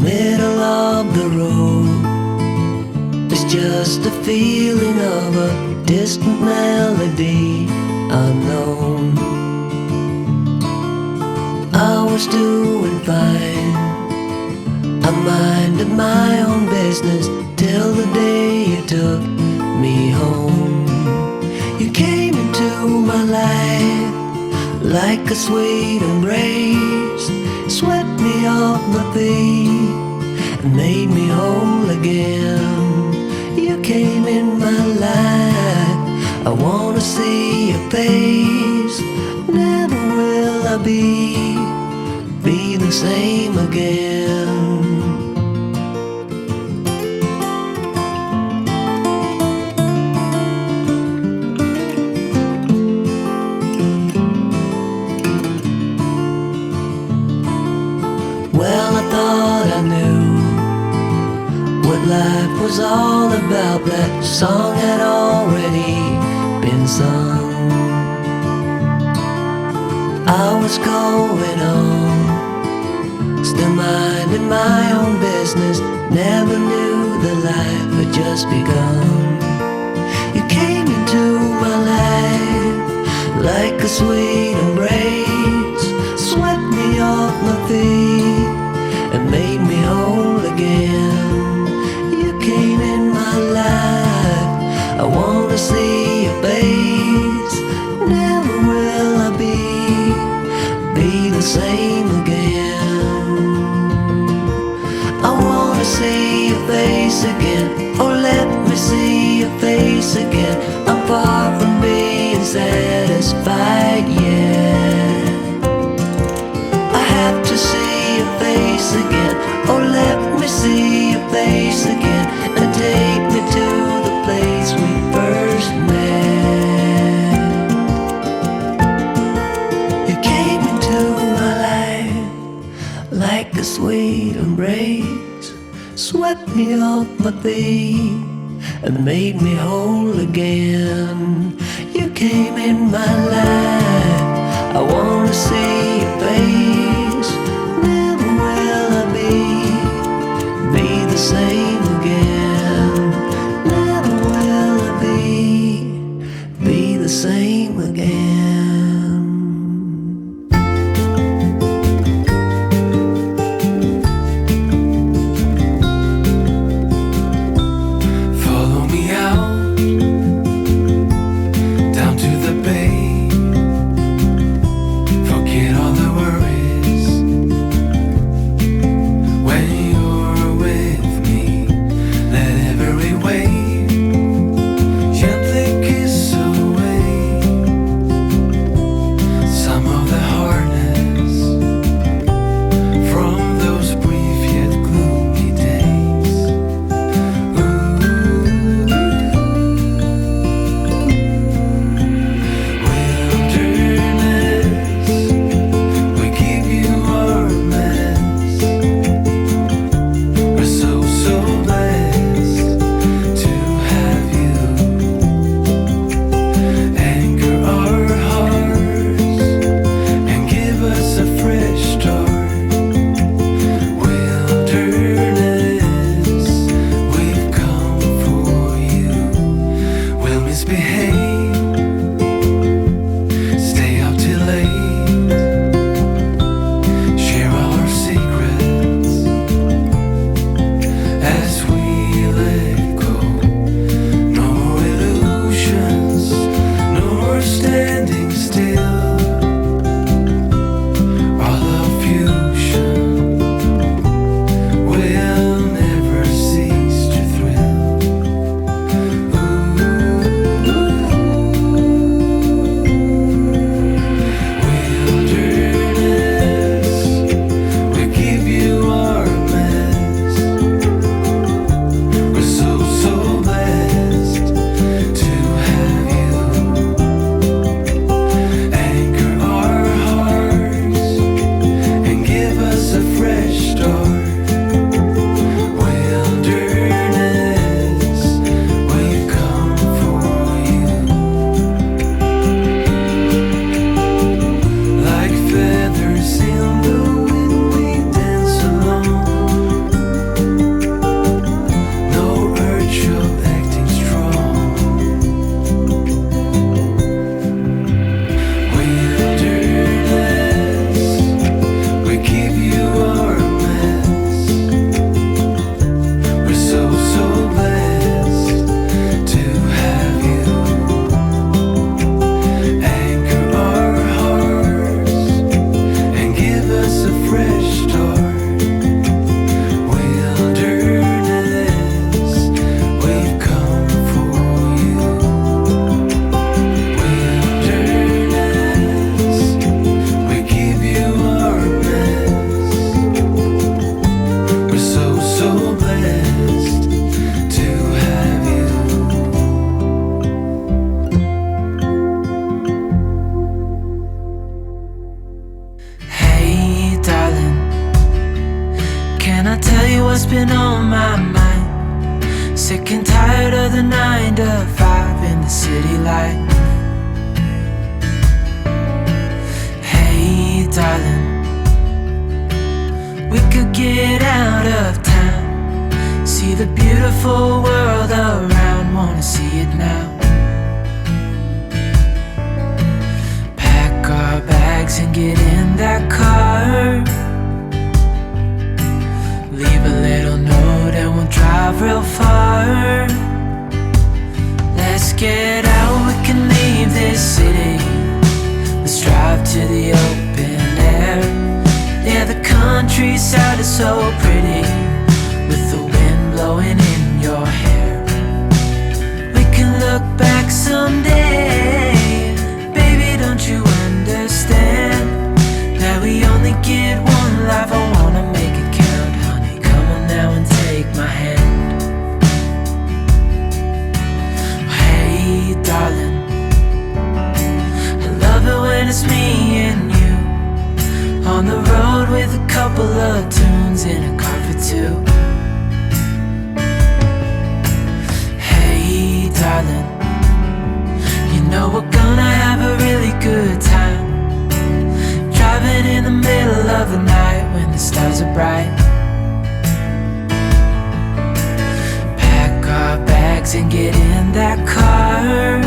middle of the road. It's just a feeling of a distant melody unknown. I was doing fine, I minded my own business till the day you took me home. You came into my life like a sweet embrace, swept me off my feet and made me whole again. You came in my life, I wanna see your face. Never will I be the same again. Well, I thought I knew what life was all about. That song had already been sung. I was going on, still minding my own business. Never knew that life had just begun. You came into my life like a sweet embrace, swept me off my feet and made me whole again. You came in my life, I wanna see your face. Never will I be the same again. I wanna see your face again, oh let me see your face again. I'm far from being satisfied yet. I have to see your face again, oh let me see your face again, and take me to the place we first met. You came into my life like a sweet embrace, swept me off my feet and made me whole again. You came in my life, I wanna see your face. Never will I be the same again. Never will I be the same again. Follow me out down to the bay. Forget all the worries tell you what's been on my mind. Sick and tired of the 9 to 5 in the city life. Hey darling, we could get out of town, see the beautiful world around, wanna see it now. Pack our bags and get in that car, leave a little note and we'll drive real far. Let's get out, we can leave this city. Let's drive to the open air. Yeah, the countryside is so pretty, with the wind blowing in your hair. We can look back someday. Baby, don't you understand that we only get one life? I wanna make it count, honey. Come on now and take my hand. Hey darling, I love it when it's me and you, on the road with a couple of tunes in a car for two. Hey darling, you know we're gonna have a really good time, driving in the middle of the night when the stars are bright. Pack our bags and get in that car,